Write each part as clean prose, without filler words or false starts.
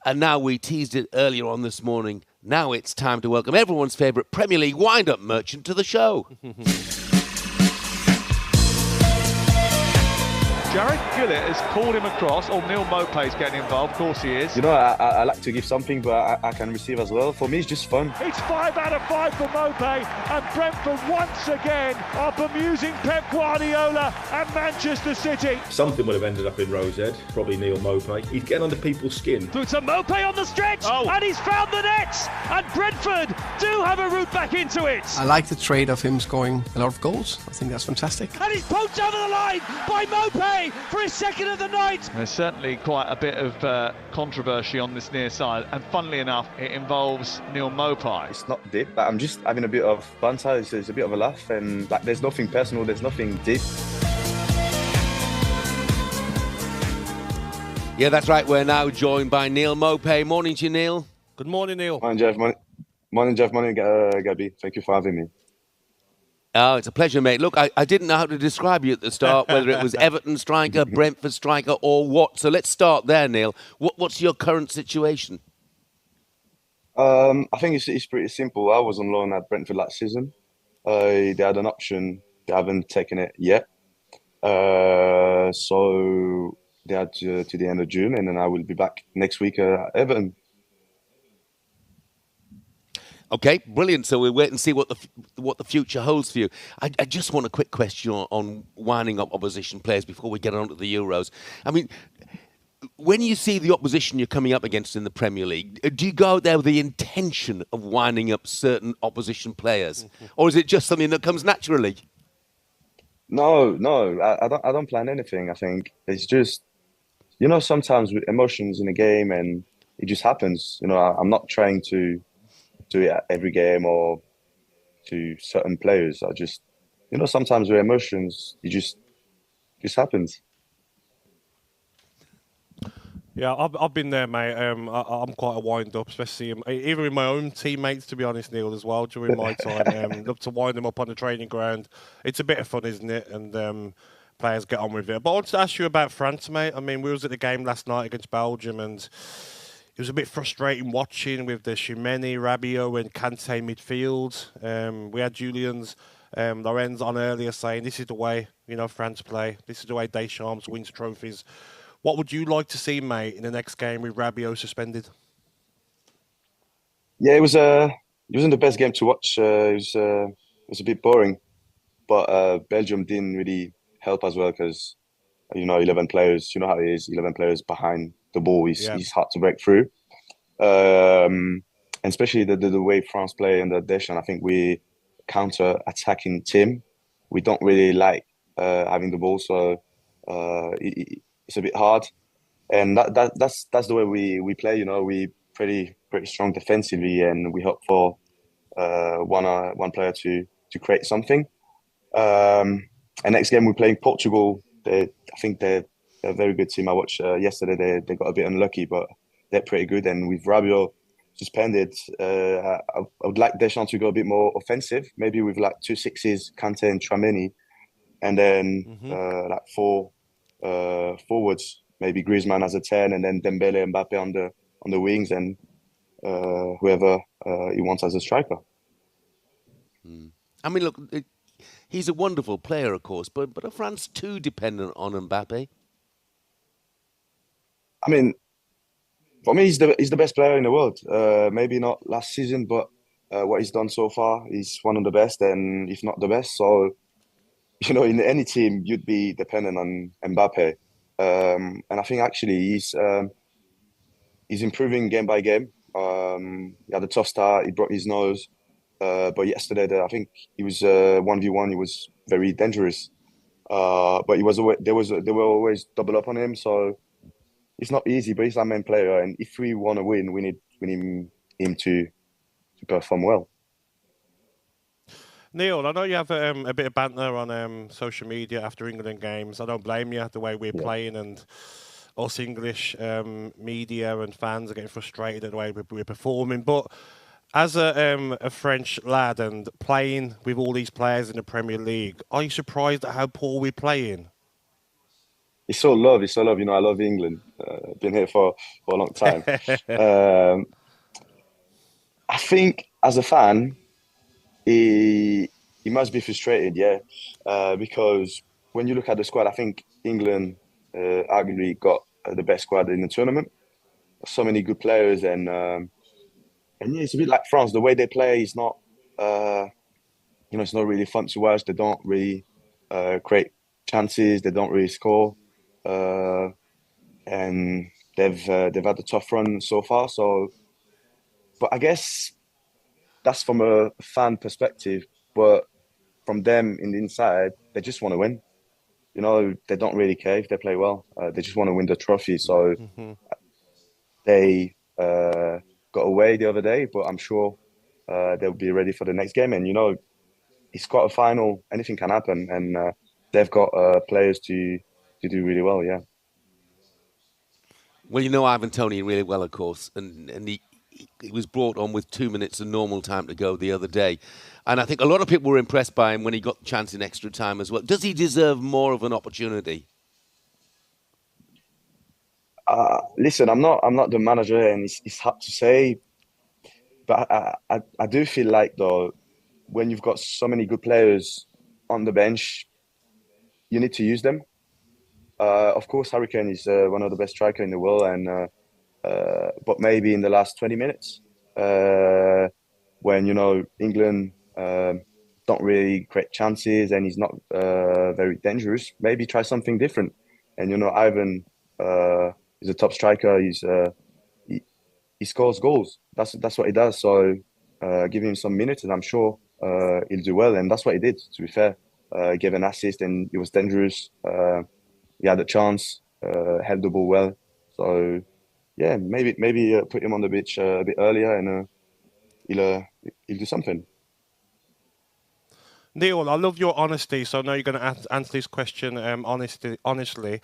And now we teased it earlier on this morning. Now it's time to welcome everyone's favourite Premier League wind-up merchant to the show. Jarrod Gillett has called him across. Neal Maupay is getting involved. Of course he is. You know, I like to give something, but I can receive as well. For me, it's just fun. It's 5 out of 5 for Maupay, and Brentford once again are bemusing Pep Guardiola and Manchester City. Something would have ended up in Rosehead, probably Neal Maupay. He's getting under people's skin. Through to Maupay on the stretch, and he's found the net, and Brentford do have a route back into it. I like the trade of him scoring a lot of goals. I think that's fantastic. And he's poked over the line by Maupay for his second of the night. There's certainly quite a bit of controversy on this near side, and funnily enough, it involves Neal Maupay. It's not deep, but I'm just having a bit of banter. It's a bit of a laugh, and like, there's nothing personal, there's nothing deep. Yeah, that's right. We're now joined by Neal Maupay. Morning to you, Neal. Good morning, Neil. Morning, Jeff. Morning, Jeff. Morning, Gabby. Thank you for having me. Oh, it's a pleasure, mate. Look, I didn't know how to describe you at the start, whether it was Everton striker, Brentford striker, or what. So let's start there, Neal. What's your current situation? I think it's pretty simple. I was on loan at Brentford last season. They had an option. They haven't taken it yet. So they had to the end of June, and then I will be back next week at Everton. Okay, brilliant. So we'll wait and see what the future holds for you. I just want a quick question on winding up opposition players before we get on to the Euros. I mean, when you see the opposition you're coming up against in the Premier League, do you go out there with the intention of winding up certain opposition players? Or is it just something that comes naturally? No, I don't plan anything. I think it's just, you know, sometimes with emotions in a game, and it just happens. You know, I'm not trying to do it at every game or to certain players. I just, you know, sometimes with emotions, it just happens. Yeah, I've been there, mate. I'm quite a wind-up, especially even with my own teammates, to be honest, Neil, as well, during my time. Love to wind them up on the training ground. It's a bit of fun, isn't it? And players get on with it. But I want to ask you about France, mate. I mean, we was at the game last night against Belgium, and it was a bit frustrating watching with the Chimene, Rabiot and Kante midfield. We had Julian's Lorenz on earlier saying this is the way, you know, France play. This is the way Deschamps wins trophies. What would you like to see, mate, in the next game with Rabiot suspended? Yeah, it wasn't the best game to watch. It was a bit boring, but Belgium didn't really help as well because, you know, 11 players. You know how it is. 11 players behind the ball is hard to break through. And especially the way France play and the Deschamps, I think we counter-attacking team. We don't really like having the ball, so it's a bit hard. And that's the way we play. You know, we pretty strong defensively, and we hope for one player to create something. And next game we're playing Portugal. I think they're a very good team. I watched yesterday. They got a bit unlucky, but they're pretty good. And with Rabiot suspended, I would like Deschamps to go a bit more offensive, maybe with like 2 6s, Kante and Tchouaméni, and then like 4 forwards, maybe Griezmann as a 10, and then Dembele and Mbappe on the wings, and whoever he wants as a striker. I mean, look, he's a wonderful player, of course, but are France too dependent on Mbappe? I mean, for me, he's the best player in the world. Maybe not last season, but what he's done so far, he's one of the best, and if not the best. So, you know, in any team, you'd be dependent on Mbappe. And I think actually he's improving game by game. He had a tough start. He broke his nose. But yesterday, I think he was 1v1. He was very dangerous. But they were always double up on him. So it's not easy, but he's our main player. And if we want to win, we need him to perform well. Neil, I know you have a bit of banter on social media after England games. I don't blame you the way we're playing, and us English media and fans are getting frustrated at the way we're performing. But as a French lad and playing with all these players in the Premier League, are you surprised at how poor we're playing? it's so love. It's so love. You know, I love England. Been here for a long time. Um, I think as a fan, he must be frustrated, yeah, because when you look at the squad, I think England arguably got the best squad in the tournament. So many good players, and yeah, it's a bit like France. The way they play is not, it's not really fun to watch. They don't really create chances. They don't really score, uh, and they've had a tough run so far. So, but I guess that's from a fan perspective. But from them in the inside, they just want to win. You know, they don't really care if they play well. They just want to win the trophy. So they got away the other day, but I'm sure they'll be ready for the next game. And you know, it's got a final. Anything can happen, and they've got players to do really well. Yeah. Well, you know Ivan Toney really well, of course, and he was brought on with 2 minutes of normal time to go the other day. And I think a lot of people were impressed by him when he got the chance in extra time as well. Does he deserve more of an opportunity? Listen, I'm not the manager, and it's hard to say, but I do feel like though when you've got so many good players on the bench, you need to use them. Of course, Hurricane is one of the best strikers in the world, and but maybe in the last 20 minutes, when you know England don't really create chances and he's not very dangerous, maybe try something different. And you know, Ivan is a top striker. He, he scores goals. That's what he does. So give him some minutes, and I'm sure he'll do well. And that's what he did. To be fair, he gave an assist, and he was dangerous. He had a chance, held the ball well. So yeah, maybe put him on the pitch a bit earlier, and he'll do something. Neal, I love your honesty, so I know you're going to answer this question honestly.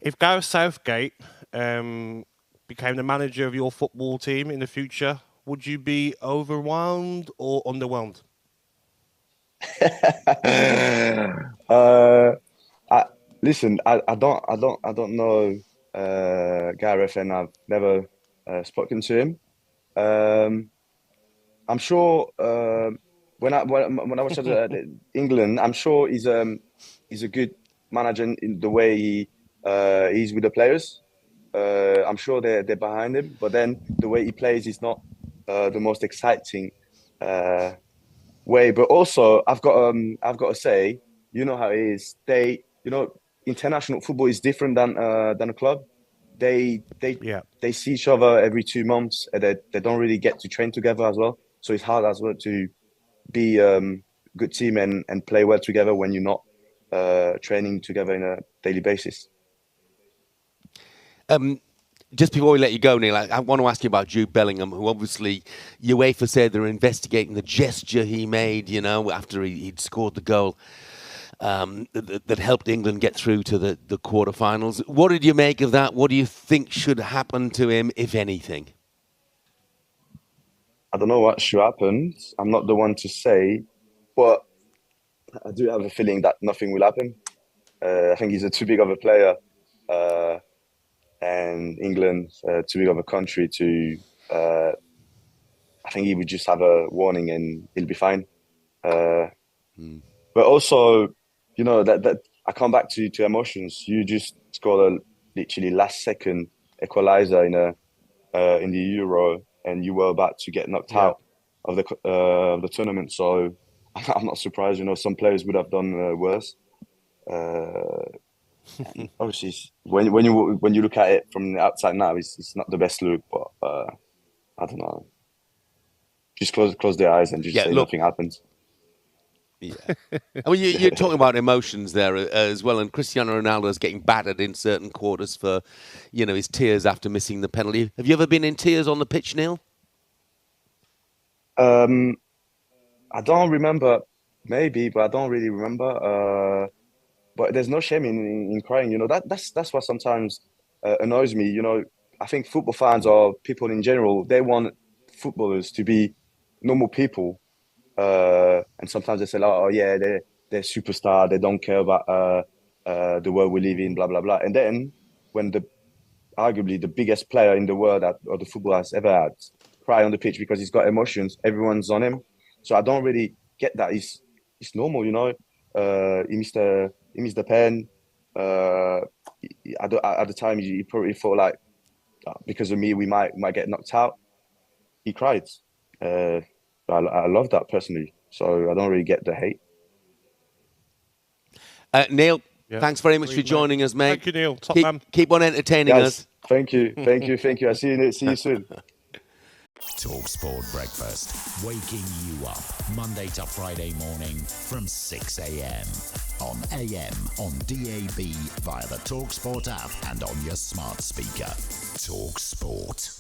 If Gareth Southgate became the manager of your football team in the future, would you be overwhelmed or underwhelmed? I listen. I don't know Gareth, and I've never spoken to him. Um, I'm sure when I was at England, I'm sure he's a good manager in the way he's with the players. I'm sure they're behind him, but then the way he plays is not the most exciting uh, way. But also, I've got to say, you know how it is. International football is different than a club. They they Yeah. they see each other every 2 months, and they don't really get to train together as well. So it's hard as well to be good team and play well together when you're not training together in a daily basis. Just before we let you go, Neal, I want to ask you about Jude Bellingham, who obviously UEFA said they're investigating the gesture he made, you know, after he'd scored the goal that helped England get through to the quarterfinals. What did you make of that? What do you think should happen to him, if anything? I don't know what should happen. I'm not the one to say, but I do have a feeling that nothing will happen. I think he's too big of a player, and England too big of a country to. I think he would just have a warning and he'll be fine. But also, you know that I come back to emotions. You just scored a literally last second equalizer in the Euro, and you were about to get knocked out of the tournament. So I'm not surprised. You know, some players would have done worse. Obviously, when you look at it from the outside now, it's not the best look. But I don't know. Just close their eyes and just say nothing happens. Yeah, I mean, you're talking about emotions there as well, and Cristiano Ronaldo is getting battered in certain quarters for, you know, his tears after missing the penalty. Have you ever been in tears on the pitch, Neal? I don't remember, maybe, but I don't really remember. But there's no shame in crying. You know that's what sometimes annoys me. You know, I think football fans or people in general, they want footballers to be normal people. And sometimes they say, "Oh yeah, they're superstar. They don't care about the world we live in, blah blah blah. And then when arguably the biggest player in the world or the football has ever had cry on the pitch because he's got emotions, everyone's on him. So I don't really get that. It's normal, you know. He missed the pen. At the time, he probably thought like, because of me, we might get knocked out. He cried. I love that personally. So I don't really get the hate. Neal, thanks very much for joining us, mate. Thank you, Neal. Top man. Keep on entertaining us. Thank you. I see you soon. talkSPORT Breakfast, waking you up Monday to Friday morning from 6 a.m. on AM, on DAB, via the talkSPORT app and on your smart speaker. talkSPORT.